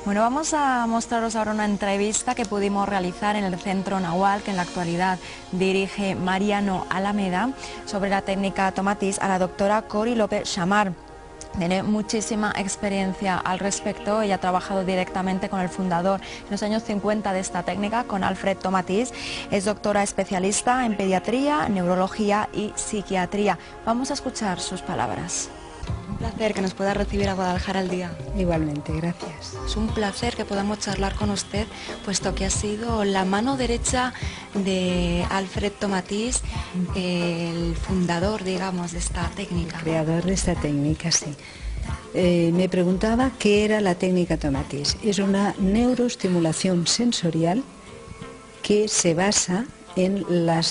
Bueno, vamos a mostraros ahora una entrevista que pudimos realizar en el Centro Nahual, que en la actualidad dirige Mariano Alameda, sobre la técnica Tomatis, a la doctora Cori López Chamar. Tiene muchísima experiencia al respecto. Ella ha trabajado directamente con el fundador en los años 50 de esta técnica, con Alfred Tomatis. Es doctora especialista en pediatría, neurología y psiquiatría. Vamos a escuchar sus palabras. Un placer que nos pueda recibir a Guadalajara al día. Igualmente, gracias. Es un placer que podamos charlar con usted, puesto que ha sido la mano derecha de Alfred Tomatis, el fundador, digamos, de esta técnica. El creador de esta técnica, sí. Me preguntaba qué era la técnica Tomatis. Es una neuroestimulación sensorial que se basa en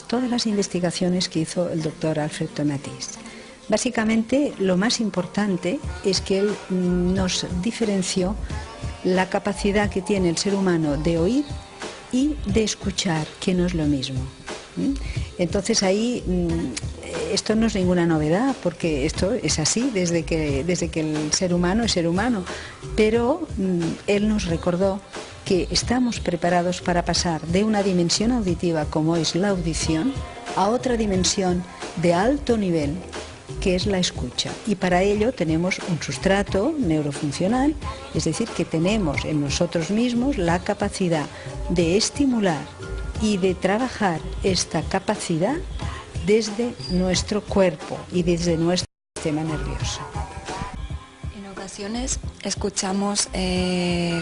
todas las investigaciones que hizo el doctor Alfred Tomatis. Básicamente, lo más importante es que él nos diferenció la capacidad que tiene el ser humano de oír y de escuchar, que no es lo mismo. Entonces ahí, esto no es ninguna novedad, porque esto es así desde que el ser humano es ser humano, pero él nos recordó que estamos preparados para pasar de una dimensión auditiva, como es la audición, a otra dimensión de alto nivel, que es la escucha, y para ello tenemos un sustrato neurofuncional, es decir, que tenemos en nosotros mismos la capacidad de estimular y de trabajar esta capacidad desde nuestro cuerpo y desde nuestro sistema nervioso. En ocasiones escuchamos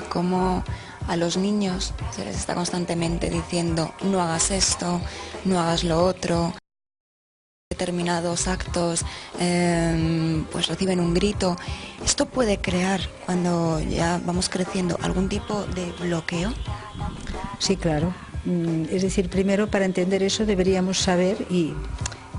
cómo a los niños se les está constantemente diciendo: no hagas esto, no hagas lo otro. Determinados actos pues reciben un grito. ¿Esto puede crear, cuando ya vamos creciendo, algún tipo de bloqueo? Sí, claro. Es decir, primero, para entender eso deberíamos saber y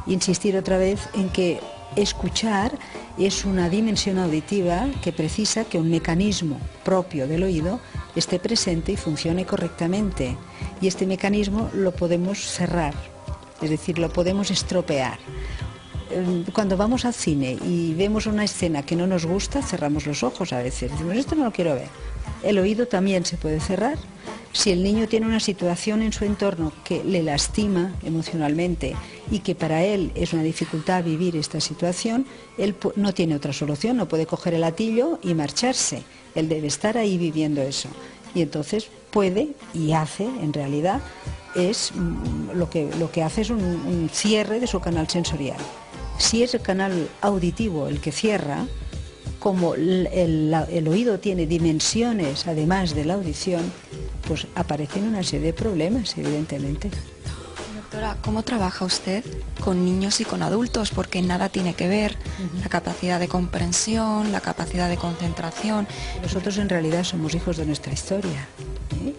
insistir otra vez en que escuchar es una dimensión auditiva que precisa que un mecanismo propio del oído esté presente y funcione correctamente. Y este mecanismo lo podemos cerrar. Es decir, lo podemos estropear. Cuando vamos al cine y vemos una escena que no nos gusta, cerramos los ojos a veces. Decimos: esto no lo quiero ver. El oído también se puede cerrar. Si el niño tiene una situación en su entorno que le lastima emocionalmente y que para él es una dificultad vivir esta situación, él no tiene otra solución, no puede coger el latillo y marcharse. Él debe estar ahí viviendo eso. Y entonces puede, y hace en realidad, lo que hace es un cierre de su canal sensorial. Si es el canal auditivo el que cierra, como el oído tiene dimensiones además de la audición, pues aparecen una serie de problemas, evidentemente. Doctora, ¿cómo trabaja usted con niños y con adultos? Porque nada tiene que ver la capacidad de comprensión, la capacidad de concentración. Nosotros en realidad somos hijos de nuestra historia, ¿eh?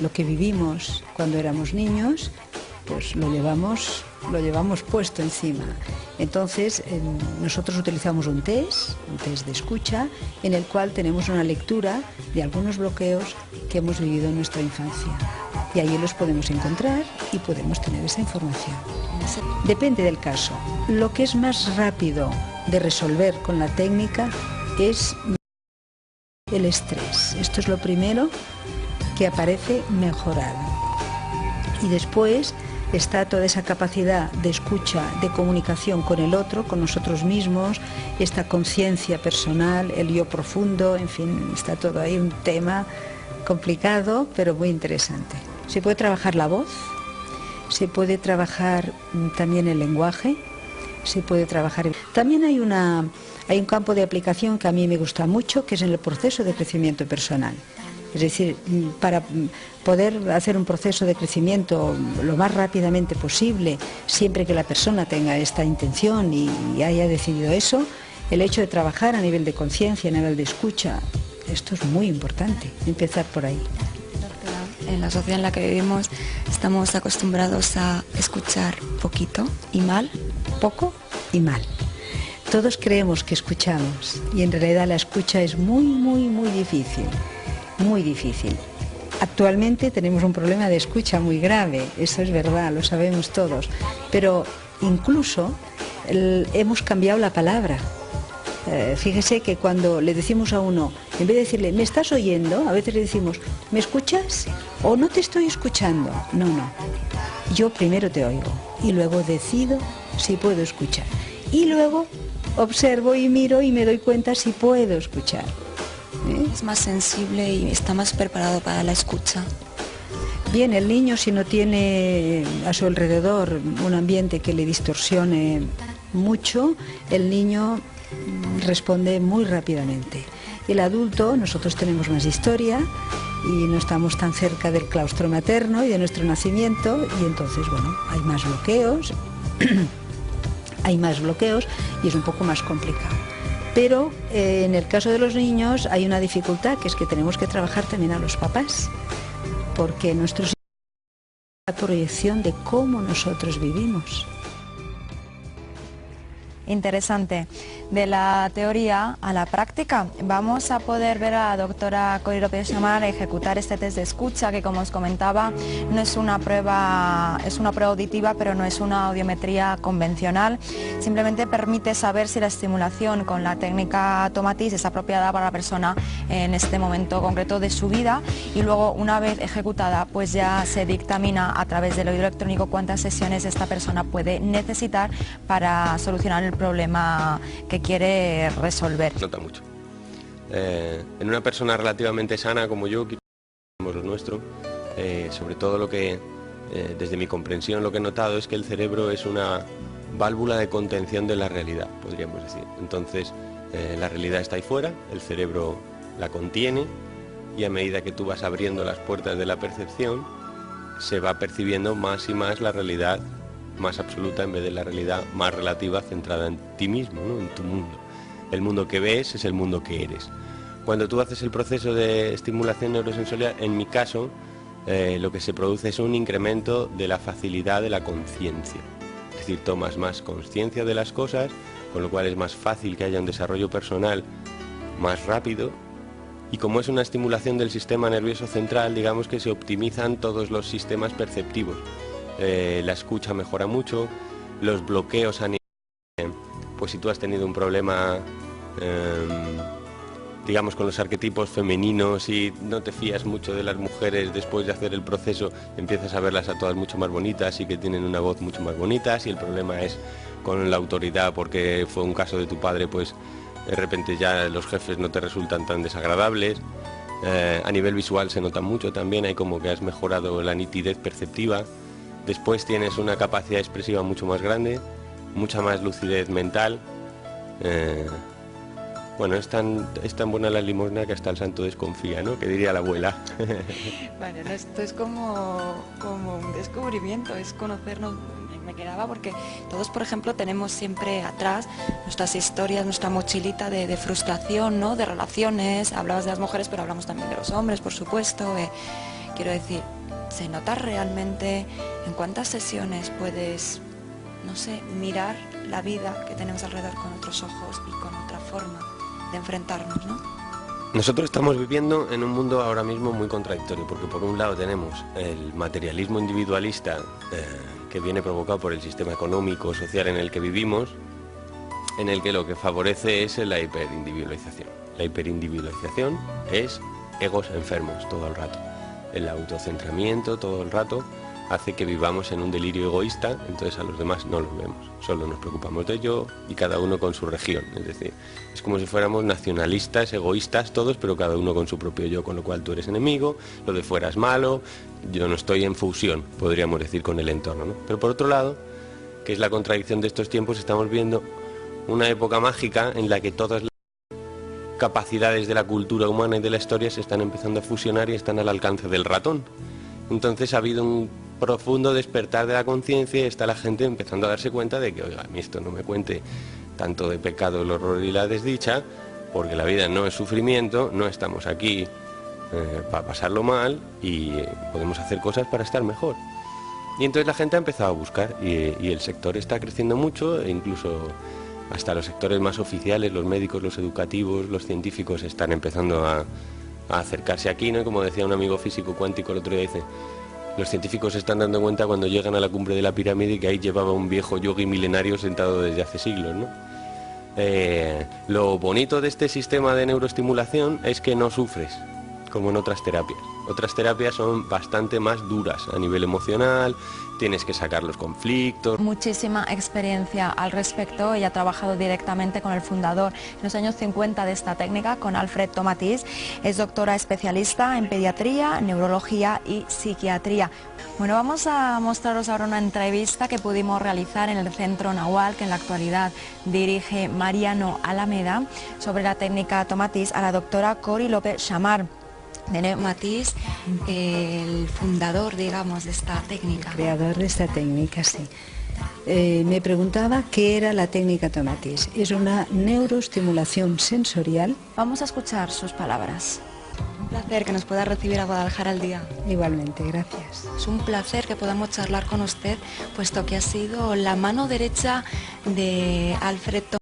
Lo que vivimos cuando éramos niños, pues lo llevamos puesto encima. Entonces, nosotros utilizamos un test de escucha, en el cual tenemos una lectura de algunos bloqueos que hemos vivido en nuestra infancia. Y ahí los podemos encontrar y podemos tener esa información. Depende del caso. Lo que es más rápido de resolver con la técnica es el estrés. Esto es lo primero que aparece mejorado. Y después está toda esa capacidad de escucha, de comunicación con el otro, con nosotros mismos, esta conciencia personal, el yo profundo, en fin, está todo ahí un tema complicado, pero muy interesante. Se puede trabajar la voz, se puede trabajar también el lenguaje, se puede trabajar... También hay un campo de aplicación que a mí me gusta mucho, que es en el proceso de crecimiento personal. Es decir, para poder hacer un proceso de crecimiento lo más rápidamente posible, siempre que la persona tenga esta intención y haya decidido eso, el hecho de trabajar a nivel de conciencia, a nivel de escucha, esto es muy importante, empezar por ahí. Doctora, en la sociedad en la que vivimos estamos acostumbrados a escuchar poquito y mal. Poco y mal. Todos creemos que escuchamos y en realidad la escucha es muy, muy, muy difícil. Muy difícil. Actualmente tenemos un problema de escucha muy grave, eso es verdad, lo sabemos todos, pero incluso hemos cambiado la palabra. Fíjese que cuando le decimos a uno, en vez de decirle, ¿me estás oyendo?, a veces le decimos, ¿me escuchas? O no te estoy escuchando. No, no. Yo primero te oigo y luego decido si puedo escuchar. Y luego observo y miro y me doy cuenta si puedo escuchar. Es más sensible y está más preparado para la escucha. Bien, el niño, si no tiene a su alrededor un ambiente que le distorsione mucho, el niño responde muy rápidamente. El adulto, nosotros tenemos más historia y no estamos tan cerca del claustro materno y de nuestro nacimiento, y entonces, bueno, hay más bloqueos, y es un poco más complicado. Pero en el caso de los niños hay una dificultad, que es que tenemos que trabajar también a los papás, porque nuestros hijos son la proyección de cómo nosotros vivimos. Interesante. De la teoría a la práctica, vamos a poder ver a la doctora Cori López-Chamar ejecutar este test de escucha, que como os comentaba no es una prueba, es una prueba auditiva, pero no es una audiometría convencional. Simplemente permite saber si la estimulación con la técnica Tomatis es apropiada para la persona en este momento concreto de su vida, y luego, una vez ejecutada, pues ya se dictamina a través del oído electrónico cuántas sesiones esta persona puede necesitar para solucionar el problema que quiere resolver. Nota mucho. En una persona relativamente sana como yo, que somos lo nuestro, sobre todo lo que, desde mi comprensión, lo que he notado es que el cerebro es una válvula de contención de la realidad, podríamos decir. Entonces, la realidad está ahí fuera, el cerebro la contiene, y a medida que tú vas abriendo las puertas de la percepción, se va percibiendo más y más la realidad más absoluta en vez de la realidad más relativa, centrada en ti mismo, ¿no? En tu mundo. El mundo que ves es el mundo que eres. Cuando tú haces el proceso de estimulación neurosensorial, en mi caso, lo que se produce es un incremento de la facilidad de la conciencia. Es decir, tomas más conciencia de las cosas, con lo cual es más fácil que haya un desarrollo personal más rápido. Y como es una estimulación del sistema nervioso central, digamos que se optimizan todos los sistemas perceptivos. La escucha mejora mucho, los bloqueos a nivel, pues si tú has tenido un problema, digamos, con los arquetipos femeninos y no te fías mucho de las mujeres, después de hacer el proceso empiezas a verlas a todas mucho más bonitas y que tienen una voz mucho más bonita. Si el problema es con la autoridad porque fue un caso de tu padre, pues de repente ya los jefes no te resultan tan desagradables. A nivel visual se nota mucho también, hay como que has mejorado la nitidez perceptiva. Después tienes una capacidad expresiva mucho más grande, mucha más lucidez mental. Bueno, es tan buena la limosna que hasta el santo desconfía, ¿no? Que diría la abuela. Bueno, esto es como un descubrimiento, es conocernos. Me quedaba porque todos, por ejemplo, tenemos siempre atrás nuestras historias, nuestra mochilita de frustración, ¿no? De relaciones. Hablabas de las mujeres, pero hablamos también de los hombres, por supuesto. Quiero decir, ¿se nota realmente en cuántas sesiones puedes, no sé, mirar la vida que tenemos alrededor con otros ojos y con otra forma de enfrentarnos, ¿no? Nosotros estamos viviendo en un mundo ahora mismo muy contradictorio, porque por un lado tenemos el materialismo individualista que viene provocado por el sistema económico, social en el que vivimos, en el que lo que favorece es la hiperindividualización. La hiperindividualización es egos enfermos todo el rato. El autocentramiento todo el rato hace que vivamos en un delirio egoísta, entonces a los demás no los vemos, solo nos preocupamos de yo y cada uno con su región. Es decir, es como si fuéramos nacionalistas, egoístas todos, pero cada uno con su propio yo, con lo cual tú eres enemigo, lo de fuera es malo, yo no estoy en fusión, podríamos decir, con el entorno, ¿no? Pero por otro lado, que es la contradicción de estos tiempos, estamos viendo una época mágica en la que todas las capacidades de la cultura humana y de la historia se están empezando a fusionar y están al alcance del ratón. Entonces ha habido un profundo despertar de la conciencia y está la gente empezando a darse cuenta de que, oiga, a mí esto no me cuente tanto de pecado, el horror y la desdicha, porque la vida no es sufrimiento, no estamos aquí para pasarlo mal y podemos hacer cosas para estar mejor. Y entonces la gente ha empezado a buscar y el sector está creciendo mucho, e incluso hasta los sectores más oficiales, los médicos, los educativos, los científicos están empezando a acercarse aquí, ¿no? Como decía un amigo físico cuántico el otro día, dice, los científicos se están dando cuenta cuando llegan a la cumbre de la pirámide que ahí llevaba un viejo yogui milenario sentado desde hace siglos, ¿no? Lo bonito de este sistema de neuroestimulación es que no sufres, como en otras terapias. Otras terapias son bastante más duras a nivel emocional, tienes que sacar los conflictos. Muchísima experiencia al respecto. Ella ha trabajado directamente con el fundador en los años 50 de esta técnica, con Alfred Tomatís. Es doctora especialista en pediatría, neurología y psiquiatría. Bueno, vamos a mostraros ahora una entrevista que pudimos realizar en el Centro Nahual, que en la actualidad dirige Mariano Alameda, sobre la técnica Tomatís, a la doctora Cori López Chamar. Tomatís, el fundador, digamos, de esta técnica. El creador de esta técnica, sí. Me preguntaba qué era la técnica Tomatís. Es una neuroestimulación sensorial. Vamos a escuchar sus palabras. Un placer que nos pueda recibir a Guadalajara al día. Igualmente, gracias. Es un placer que podamos charlar con usted, puesto que ha sido la mano derecha de Alfred Tomatís.